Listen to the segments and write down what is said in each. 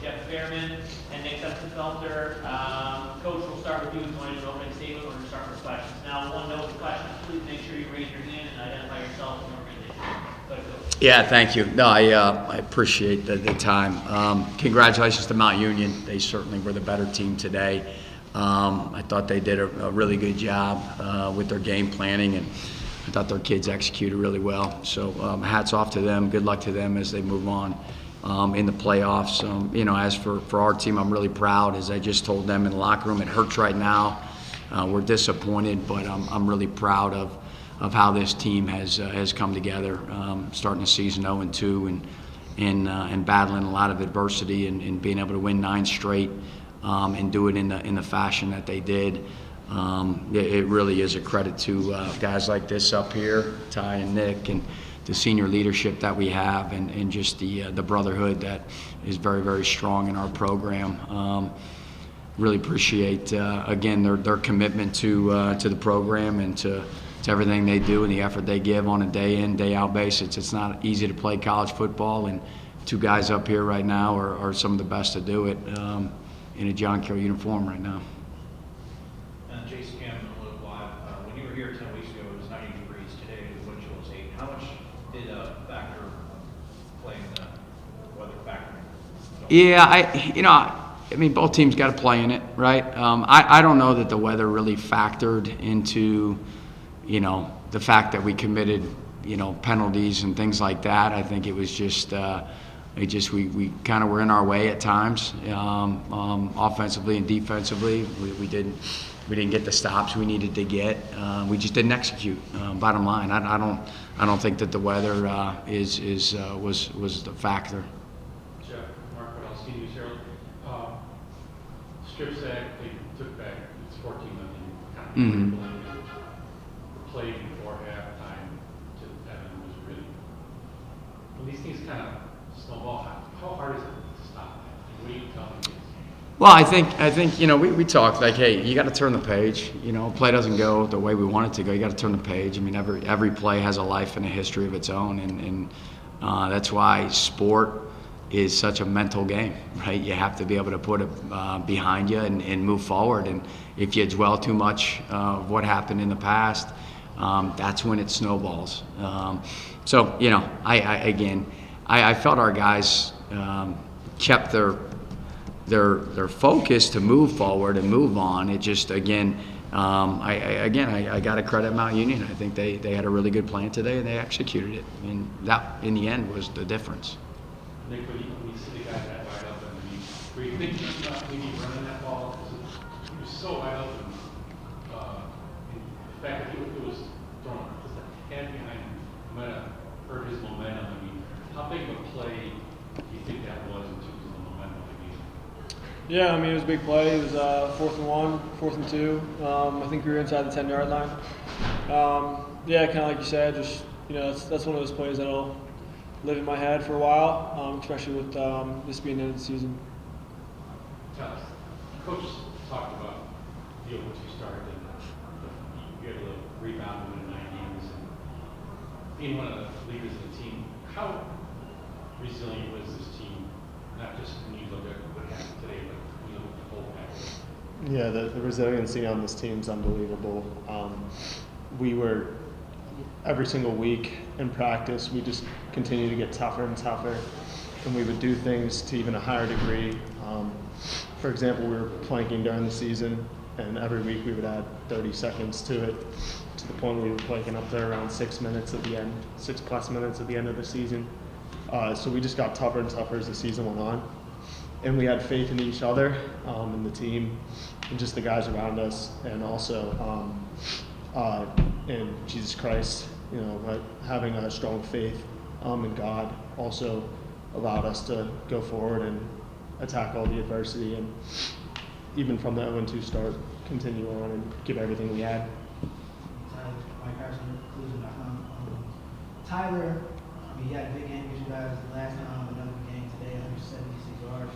Jeff Behrman and Nick Semptimphelter. Coach, we'll start with you. If you want to do an opening statement, we're going to start with questions. Now, one note with questions, please make sure you raise your hand and identify yourself and organization. Go ahead, Coach. Yeah, thank you. No, I appreciate the time. Congratulations to Mount Union. They certainly were the better team today. I thought they did a really good job with their game planning, and I thought their kids executed really well. So hats off to them. Good luck to them as they move on in the playoffs. As for our team, I'm really proud. As I just told them in the locker room, it hurts right now. We're disappointed, but I'm really proud of how this team has come together, starting the season 0-2 and battling a lot of adversity and being able to win 9 straight and do it in the fashion that they did. It really is a credit to guys like this up here, Ty and Nick, and the senior leadership that we have, and just the brotherhood that is very, very strong in our program. Really appreciate again their commitment to the program and to everything they do and the effort they give on a day in, day out basis. It's not easy to play college football, and 2 guys up here right now are some of the best to do it in a John Carroll uniform right now. Jason Cameron, Live. When you were here 10 weeks ago, it was 90 degrees. Today, the wind chill was 8. How much did factor playing the weather factor? Yeah, I mean, both teams got to play in it, right? I don't know that the weather really factored into, the fact that we committed, penalties and things like that. I think it was just, we kind of were in our way at times, offensively and defensively. We didn't get the stops we needed to get. We just didn't execute. Bottom line, I don't think that the weather was the factor. Jeff, Mark Podolsky, News Herald. Strip sack, they took back. It's 14-0. The play before halftime to Evan was really. When these things kind of snowball, how hard is it to stop that? What do you tell them? Well, I think we talked like, hey, you got to turn the page. Play doesn't go the way we want it to go. You got to turn the page. I mean, every play has a life and a history of its own, and that's why sport is such a mental game, right? You have to be able to put it behind you and move forward. And if you dwell too much of what happened in the past, that's when it snowballs. So I felt our guys kept their focus to move forward and move on. It just I got to credit Mount Union. I think they had a really good plan today and they executed it, and that in the end was the difference. Nick, when you see the guy that wide open, were you thinking about maybe running that ball? Because he was so wide open. In fact, if it was thrown just a hand behind him, it might have hurt his momentum. I mean, how big of a play do you think that was in terms of the momentum of the game? Yeah, I mean, it was a big play. It was 4th and 1, 4th and 2. I think we were inside the 10-yard line. Kind of like you said, just that's one of those plays that'll live in my head for a while, especially with this being the end of the season. Coach talked about once you started, and you had a rebound in 9 games, and being one of the leaders of the team. How resilient was this team? Not just when you look at what happened today, but when you look at the whole package. Yeah, the resiliency on this team is unbelievable. We were every single week in practice, we just continue to get tougher and tougher, and we would do things to even a higher degree. For example, we were planking during the season, and every week we would add 30 seconds to it, to the point we were planking up there around 6 minutes at the end, 6+ minutes at the end of the season. So we just got tougher and tougher as the season went on, and we had faith in each other, in the team, and just the guys around us, and also in Jesus Christ. But having a strong faith in God also allowed us to go forward and attack all the adversity, and even from the 0-2 start, continue on and give everything we had. Tyler, he had a big game with you guys last time, another game today, 176 yards.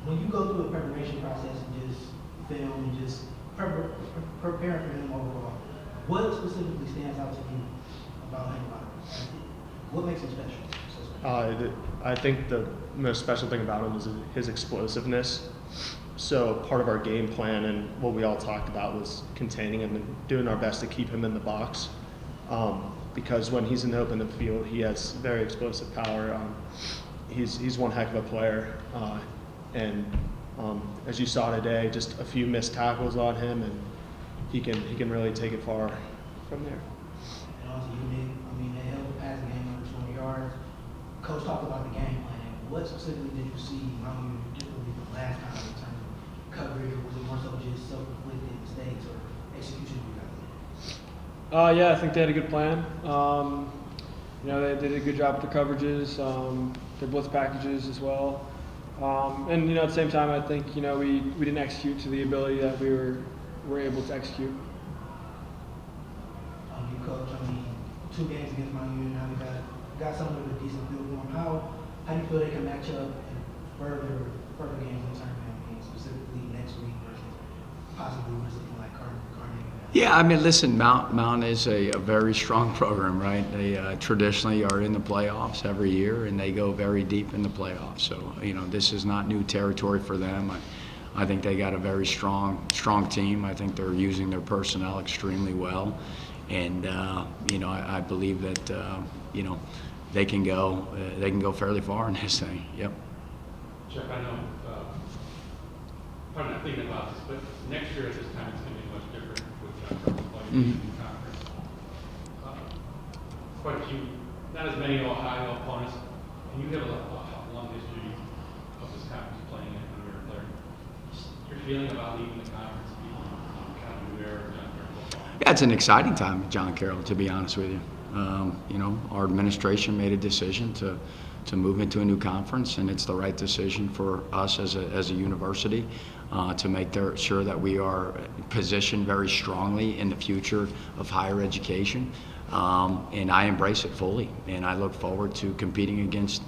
When you go through a preparation process and just film and just prepare for him overall, what specifically stands out to you about him? What makes him special? I think the most special thing about him is his explosiveness. So part of our game plan and what we all talked about was containing him and doing our best to keep him in the box. Because when he's in the open field, he has very explosive power. He's one heck of a player. As you saw today, just a few missed tackles on him, and he can really take it far from there. And also, Nick, they held the passing game under 20 yards. Coach talked about the game plan. What specifically did you see Mount Union differently from last time in terms of coverage, or was it more so just self-inflicted mistakes or execution of you guys? Yeah, I think they had a good plan. They did a good job with their coverages, their blitz packages as well. And at the same time, I think we didn't execute to the ability that we were able to execute. You coach, 2 games against Mount Union. Now we got someone with a decent field going. How do you feel they can match up in further games in tournament, specifically next week versus possibly versus something like Carnegie? Yeah, listen, Mount is a very strong program, right? They traditionally are in the playoffs every year, and they go very deep in the playoffs. So, this is not new territory for them. I think they got a very strong team. I think they're using their personnel extremely well. And, I believe that, they can go fairly far in this thing. Yep. Jeff, I know, probably not thinking about this, but next year at this time it's going to be much different with John Carroll playing in the conference. Quite a few, not as many Ohio opponents, and you have a long history of this conference playing it when you were a player. Just your feeling about leaving the conference, being kind of new era of John Carroll? Yeah, it's an exciting time with John Carroll, to be honest with you. Our administration made a decision to move into a new conference, and it's the right decision for us as a university to make sure that we are positioned very strongly in the future of higher education. And I embrace it fully, and I look forward to competing against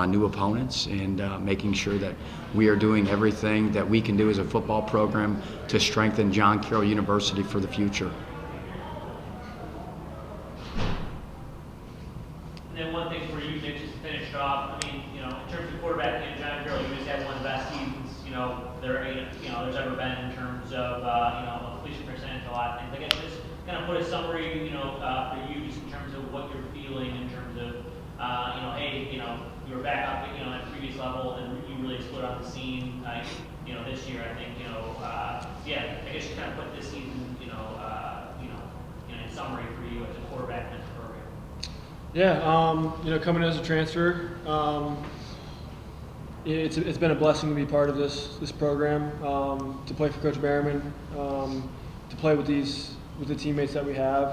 new opponents and making sure that we are doing everything that we can do as a football program to strengthen John Carroll University for the future. And then one thing for you, Nick, just to finish off, in terms of quarterbacking, John Carroll, you just had one of the best seasons, there's ever been in terms of, completion percentage, a lot of things. I guess just kind of put a summary, for you just in terms of what you're feeling in terms of, you were back up, at the previous level, and you really exploded on the scene, this year, I think, I guess you kind of put this season, in summary for you as a quarterback in this program. Yeah, coming as a transfer, it's been a blessing to be part of this program, to play for Coach Behrman, to play with the teammates that we have.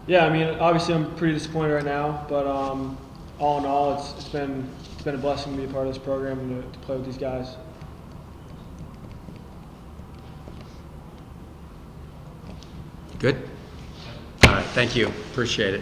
Obviously I'm pretty disappointed right now, but all in all, it's been a blessing to be a part of this program and to play with these guys. Good? All right, thank you. Appreciate it.